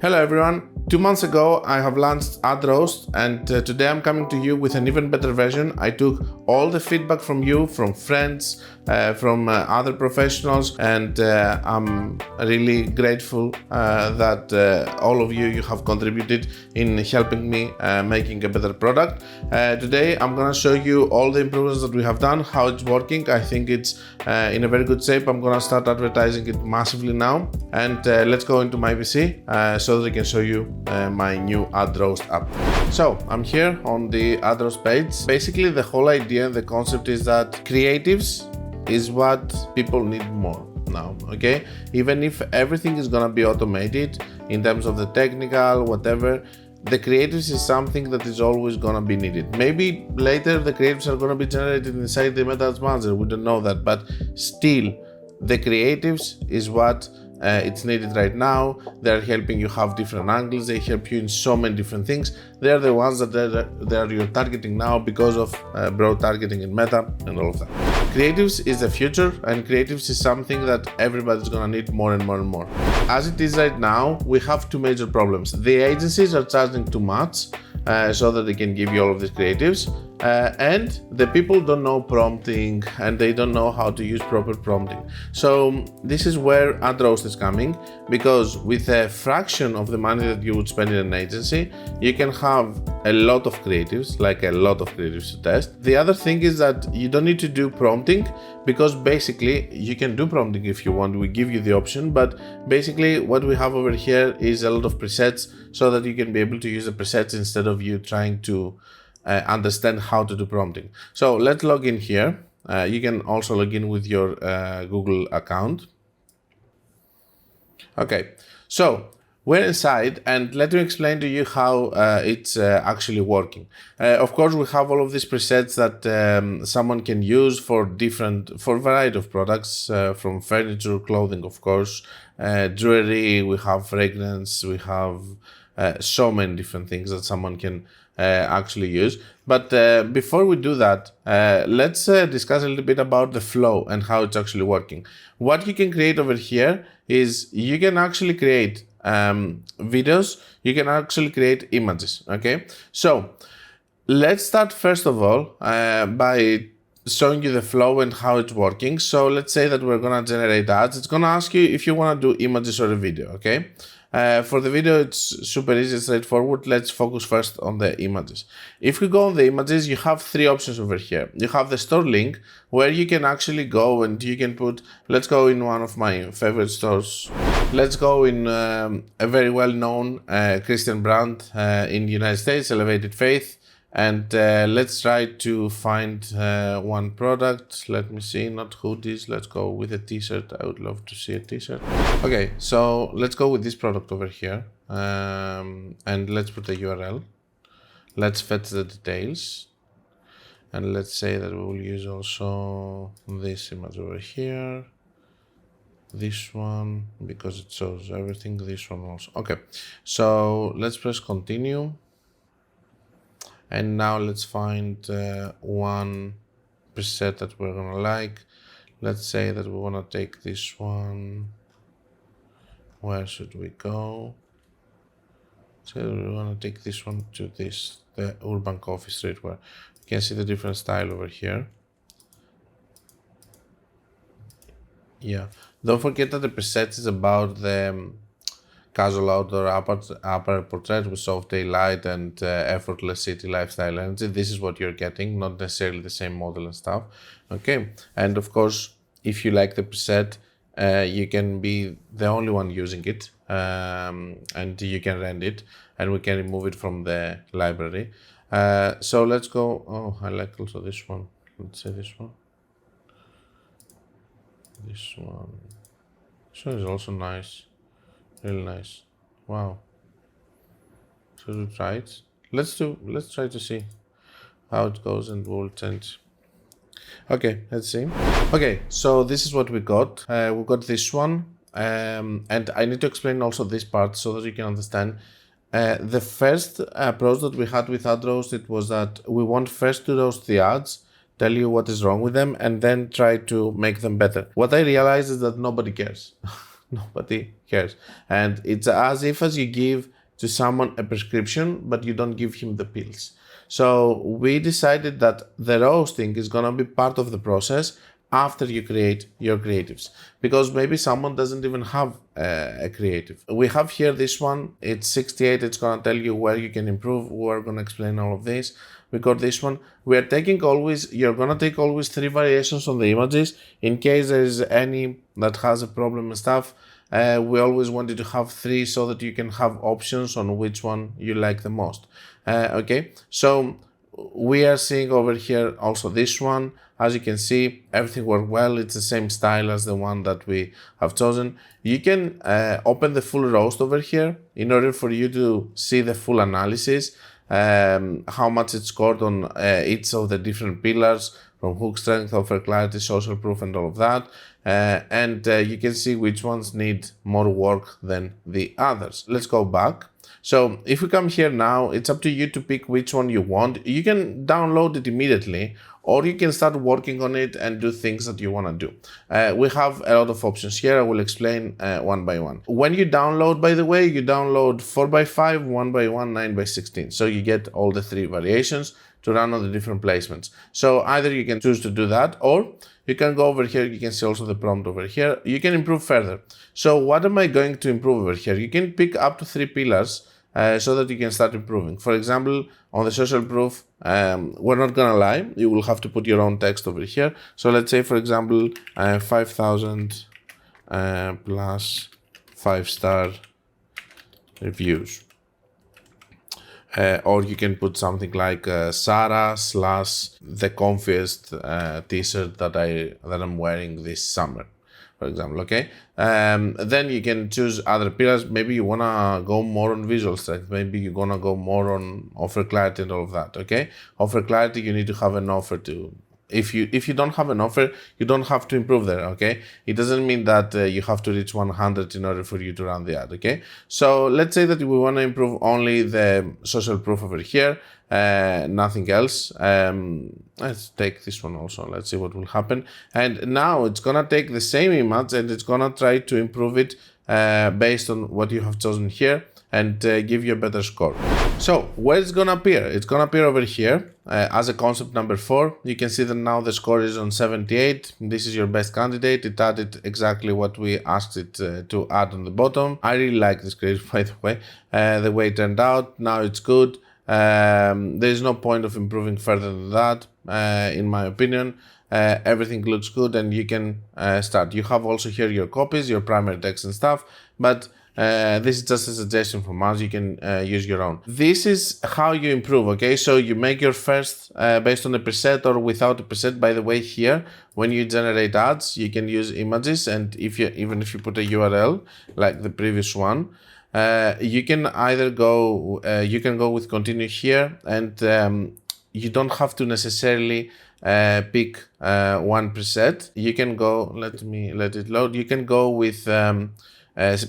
Hello everyone! 2 months ago I have launched AdRoast, and today I'm coming to you with an even better version. I took all the feedback from you, from friends, from other professionals, and I'm really grateful that all of you have contributed in helping me making a better product. Today I'm gonna show you all the improvements that we have done, how it's working. I think it's in a very good shape. I'm gonna start advertising it massively now, and let's go into my PC so that I can show you my new AdRoast app. So I'm here on the AdRoast page. Basically the whole idea and the concept is that creatives is what people need more now, okay? Even if everything is gonna be automated in terms of the technical, whatever, the creatives is something that is always gonna be needed. Maybe later the creatives are gonna be generated inside the Meta Ads Manager, we don't know that, but still the creatives is what it's needed right now. They're helping you have different angles, they help you in so many different things. They're the ones that you're targeting now because of broad targeting in Meta and all of that. Creatives is the future, and creatives is something that everybody's gonna need more and more and more. As it is right now, we have two major problems. The agencies are charging too much so that they can give you all of these creatives, and the people don't know prompting and they don't know how to use proper prompting. So this is where AdRoast is coming, because with a fraction of the money that you would spend in an agency, you can have a lot of creatives, like a lot of creatives to test. The other thing is that you don't need to do prompting, because basically you can do prompting if you want. We give you the option, but basically what we have over here is a lot of presets so that you can be able to use the presets instead of you trying to understand how to do prompting. So let's log in here. You can also log in with your Google account. Okay, so we're inside, and let me explain to you how it's actually working. Of course, we have all of these presets that someone can use for a variety of products, from furniture, clothing, of course, jewelry, we have fragrance, we have so many different things that someone can actually use. But before we do that, let's discuss a little bit about the flow and how it's actually working. What you can create over here is you can actually create videos, you can actually create images, okay? So let's start first of all by showing you the flow and how it's working. So let's say that we're gonna generate ads. It's gonna ask you if you wanna do images or a video, okay? For the video, it's super easy, straightforward. Let's focus first on the images. If we go on the images, you have three options over here. You have the store link, where you can actually go and you can put, let's go in one of my favorite stores. Let's go in a very well-known Christian brand in the United States, Elevated Faith. And let's try to find one product. Let me see, not hoodies. Let's go with a t-shirt. I would love to see a t-shirt. Okay, so let's go with this product over here. And let's put a URL. Let's fetch the details. And let's say that we will use also this image over here. This one, because it shows everything. This one also. Okay, so let's press continue. And now let's find one preset that we're gonna like. Let's say that we wanna take this one. Where should we go? So we wanna take this one to this, the Urban Coffee Streetwear. You can see the different style over here. Yeah, don't forget that the preset is about the casual outdoor upper portrait with soft daylight and effortless city lifestyle energy. This is what you're getting, not necessarily the same model and stuff. Okay, and of course, if you like the preset, you can be the only one using it, and you can rent it, and we can remove it from the library. So let's go. Oh, I like also this one. Let's say this one. This one. This one is also nice. Really nice. Wow. Should we try it? Let's try to see how it goes, and we'll change. Okay, let's see. Okay, so this is what we got. We got this one, and I need to explain also this part so that you can understand. The first approach that we had with AdRoast, it was that we want first to roast the ads, tell you what is wrong with them, and then try to make them better. What I realized is that nobody cares. Nobody cares. And it's as if as you give to someone a prescription, but you don't give him the pills. So we decided that the roasting is gonna be part of the process after you create your creatives, because maybe someone doesn't even have a creative. We have here this one, it's 68, it's gonna tell you where you can improve. We're gonna explain all of this. We got this one. We are taking always, you're gonna take always 3 variations on the images in case there is any that has a problem and stuff. We always wanted to have 3 so that you can have options on which one you like the most. Okay, so we are seeing over here also this one. As you can see, everything worked well. It's the same style as the one that we have chosen. You can open the full roast over here in order for you to see the full analysis, how much it scored on each of the different pillars, from hook strength, offer clarity, social proof, and all of that. And you can see which ones need more work than the others. Let's go back. So if we come here now, it's up to you to pick which one you want. You can download it immediately, or you can start working on it and do things that you want to do. We have a lot of options here. I will explain one by one. When you download, by the way, you download 4x5, 1x1, 9x16. So you get all the 3 variations to run on the different placements. So either you can choose to do that, or you can go over here. You can see also the prompt over here. You can improve further. So what am I going to improve over here? You can pick up to 3 pillars so that you can start improving. For example, on the social proof, we're not gonna lie, you will have to put your own text over here. So let's say, for example, 5,000 plus 5-star reviews. Or you can put something like Sarah / the comfiest t-shirt that I'm wearing this summer, for example. Okay, then you can choose other pillars. Maybe you wanna go more on visual strength. Maybe you're gonna go more on offer clarity and all of that. Okay, offer clarity, you need to have an offer to. If you don't have an offer, you don't have to improve there. Okay, it doesn't mean that you have to reach 100 in order for you to run the ad. Okay, so let's say that we want to improve only the social proof over here, nothing else. Let's take this one also. Let's see what will happen. And now it's gonna take the same image and it's gonna try to improve it based on what you have chosen here, and give you a better score. So where it's gonna appear? It's gonna appear over here as a concept number 4. You can see that now the score is on 78. This is your best candidate. It added exactly what we asked it to add on the bottom. I really like this creative, by the way. The way it turned out, now it's good. There is no point of improving further than that, in my opinion. Everything looks good and you can start. You have also here your copies, your primary text and stuff, but this is just a suggestion from us. You can use your own. This is how you improve. Okay, so you make your first based on a preset or without a preset. By the way, here when you generate ads, you can use images, and even if you put a URL like the previous one, you can either go you can go with continue here, and you don't have to necessarily pick one preset. You can go, let it load. You can go with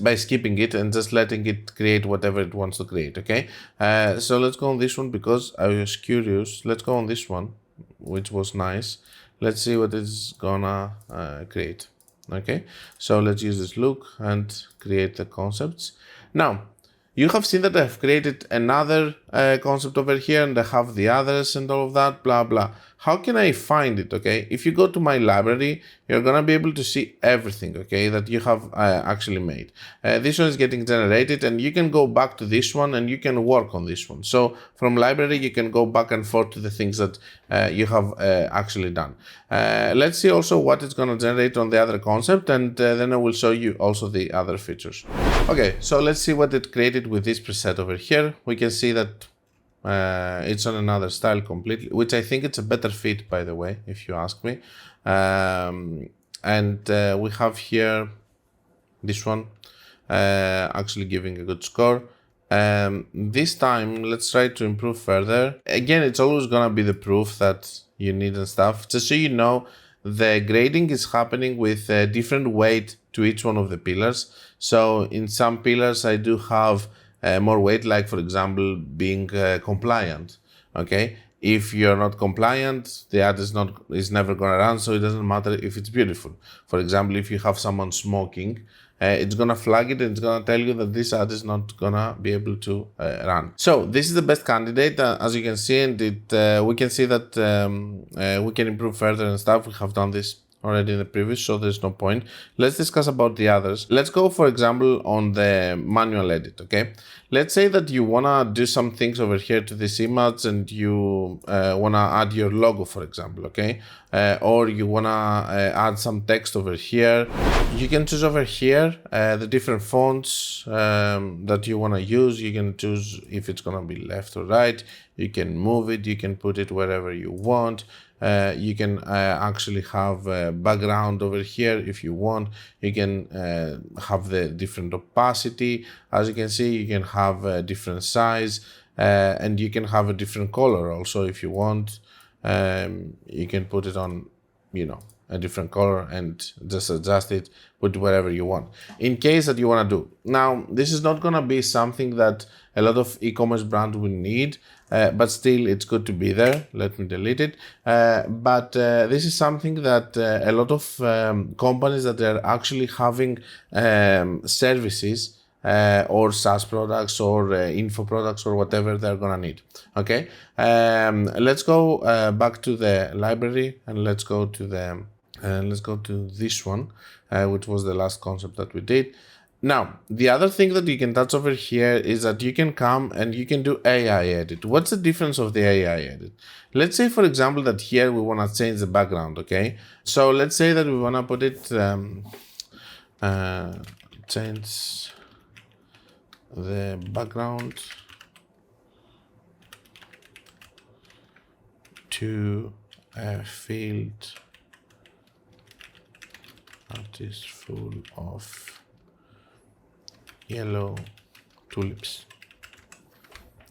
by skipping it and just letting it create whatever it wants to create. Okay, so let's go on this one because I was curious. Let's go on this one, which was nice. Let's see what it's gonna create. Okay, so let's use this look and create the concepts. Now you have seen that I've created another concept over here, and I have the others and all of that, blah blah. How can I find it? Okay, if you go to my library, you're gonna be able to see everything, okay, that you have actually made. This one is getting generated, and you can go back to this one and you can work on this one. So from library, you can go back and forth to the things that you have actually done. Let's see also what it's gonna generate on the other concept, and then I will show you also the other features. Okay, so let's see what it created with this preset over here. We can see that it's on another style completely, which I think it's a better fit, by the way, if you ask me. And we have here this one actually giving a good score. This time, let's try to improve further. Again, it's always gonna be the proof that you need and stuff. Just so you know, the grading is happening with a different weight to each one of the pillars. So in some pillars, I do have more weight, like for example being compliant. Okay, if you're not compliant, the ad is never gonna run, so it doesn't matter if it's beautiful. For example, if you have someone smoking it's gonna flag it and it's gonna tell you that this ad is not gonna be able to run. So this is the best candidate, as you can see, and we can see that we can improve further and stuff. We have done this already in the previous, so there's no point. Let's discuss about the others. Let's go, for example, on the manual edit, okay? Let's say that you wanna do some things over here to this image and you wanna add your logo, for example, okay? Or you wanna add some text over here. You can choose over here the different fonts that you wanna use. You can choose if it's gonna be left or right. You can move it, you can put it wherever you want. You can actually have a background over here if you want. You can have the different opacity. As you can see, you can have a different size and you can have a different color also if you want. You can put it on, a different color and just adjust it, put whatever you want in case that you want to do. Now, this is not going to be something that a lot of e-commerce brands will need, but still it's good to be there. Let me delete it. But this is something that a lot of companies that are actually having services or SaaS products or info products or whatever they're gonna need. Okay, let's go back to the library and let's go to this one, which was the last concept that we did. Now, the other thing that you can touch over here is that you can come and you can do AI edit. What's the difference of the AI edit? Let's say, for example, that here we want to change the background, okay? So let's say that we want to put it, change the background to a field that is full of yellow tulips.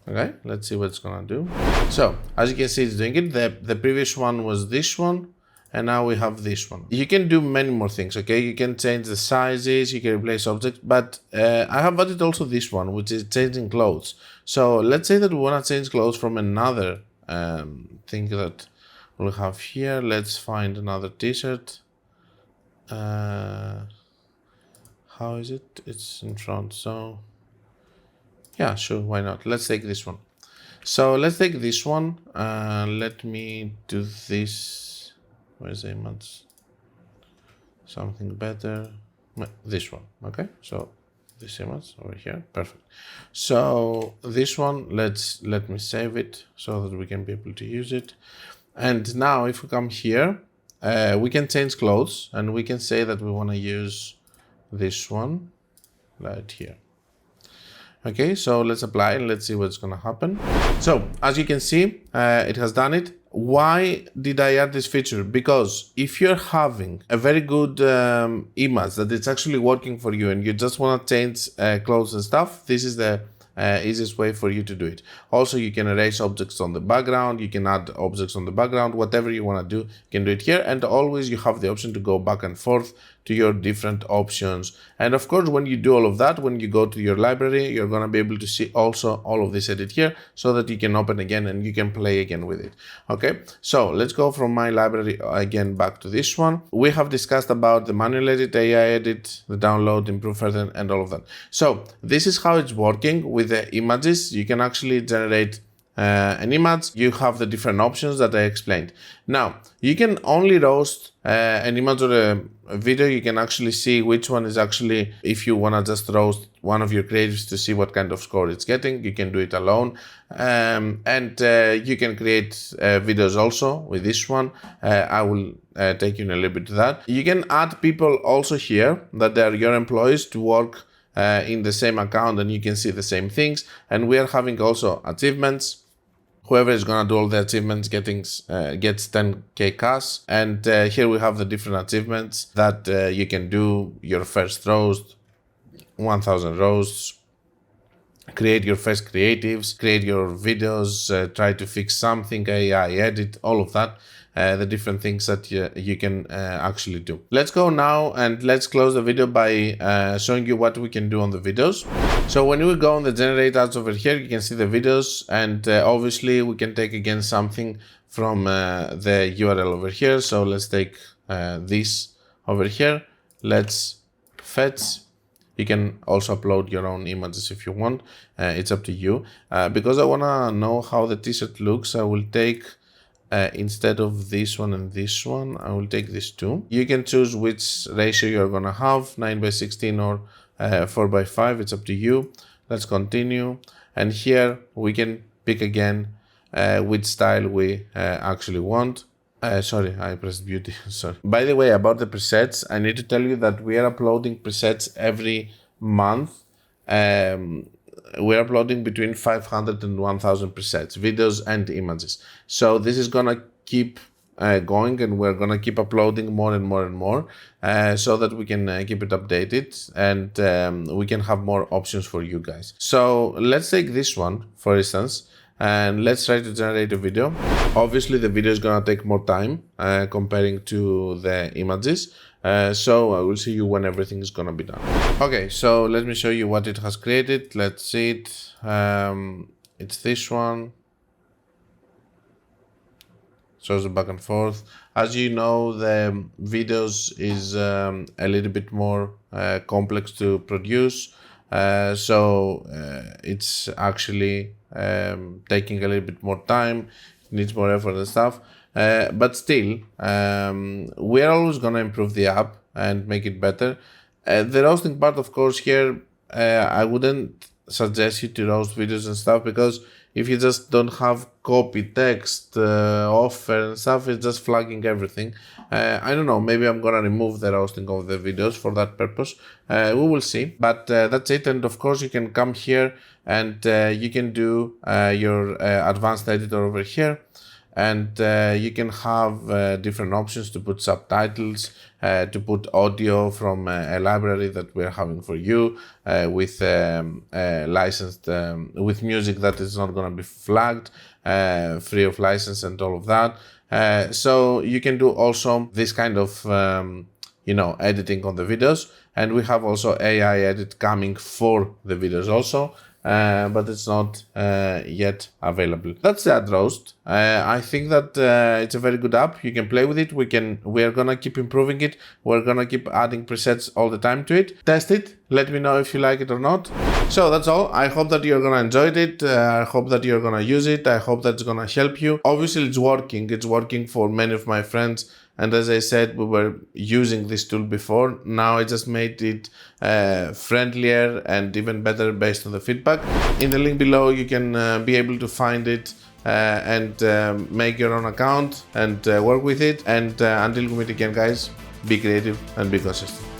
Okay, let's see what it's gonna do. So as you can see, it's doing it. The previous one was this one, and now we have this one. You can do many more things, okay? You can change the sizes, you can replace objects, but I have added also this one, which is changing clothes. So let's say that we wanna change clothes from another thing that we'll have here. Let's find another t-shirt. How is it? It's in front, so yeah, sure, why not? Let's take this one. So let's take this one. Let me do this. Where's the image? Something better. This one, okay? So this image over here, perfect. So this one, let me save it so that we can be able to use it. And now if we come here, we can change clothes and we can say that we want to use this one right here. Okay, so let's apply and let's see what's gonna happen. So as you can see, it has done it. Why did I add this feature? Because if you're having a very good image that it's actually working for you and you just want to change clothes and stuff, this is the easiest way for you to do it. Also, you can erase objects on the background, you can add objects on the background, whatever you want to do, you can do it here. And always you have the option to go back and forth to your different options. And of course, when you do all of that, when you go to your library, you're going to be able to see also all of this edit here so that you can open again and you can play again with it. Okay, so let's go from my library again back to this one. We have discussed about the manual edit, AI edit, the download, improve further, and all of that. So this is how it's working with the images. You can actually generate an image. You have the different options that I explained. Now, you can only roast an image or a video. You can actually see which one is actually, if you want to just roast one of your creatives to see what kind of score it's getting, you can do it alone. And you can create videos also with this one. I will take you in a little bit to that. You can add people also here that they are your employees to work in the same account and you can see the same things. And we are having also achievements. Whoever is going to do all the achievements gets 10k cash. And here we have the different achievements that you can do. Your first roast, 1000 roasts, create your first creatives, create your videos, try to fix something, AI edit, all of that. The different things that you can actually do. Let's go now and let's close the video by showing you what we can do on the videos. So when we go on the generate ads over here, you can see the videos and obviously we can take again something from the URL over here. So let's take this over here. Let's fetch You can also upload your own images if you want. It's up to you. Because I wanna know how the t-shirt looks, I will take instead of this one and this one, I will take these two. You can choose which ratio you're gonna have, 9:16 or 4:5. It's up to you. Let's continue. And here we can pick again which style we actually want. Sorry, I pressed beauty. Sorry. By the way, about the presets, I need to tell you that we are uploading presets every month. We're uploading between 500 and 1000 presets, videos and images. So this is gonna keep going, and we're gonna keep uploading more and more and more so that we can keep it updated, and we can have more options for you guys. So let's take this one, for instance, and let's try to generate a video. Obviously the video is gonna take more time comparing to the images, so I will see you when everything is gonna be done. Okay, so let me show you what it has created. Let's see it. It's this one. Shows the back and forth. As you know, the videos is a little bit more complex to produce, so it's actually taking a little bit more time, needs more effort and stuff, but still we are always gonna improve the app and make it better. The roasting part, of course, here I wouldn't suggest you to roast videos and stuff, because if you just don't have copy, text, offer and stuff, it's just flagging everything. I don't know, maybe I'm gonna remove the roasting of the videos for that purpose. We will see, but that's it. And of course you can come here and you can do your advanced editor over here, and you can have different options to put subtitles, to put audio from a library that we're having for you, with licensed, with music that is not going to be flagged, free of license and all of that. So you can do also this kind of editing on the videos, and we have also AI edit coming for the videos also. But it's not yet available. That's the AdRoast. I think that it's a very good app. You can play with it. We are gonna keep improving it. We're gonna keep adding presets all the time to it. Test it. Let me know if you like it or not. So that's all. I hope that you're gonna enjoy it. I hope that you're gonna use it. I hope that's gonna help you. Obviously, it's working. It's working for many of my friends. And as I said, we were using this tool before. Now I just made it friendlier and even better based on the feedback. In the link below, you can be able to find it and make your own account and work with it. And until we meet again, guys, be creative and be consistent.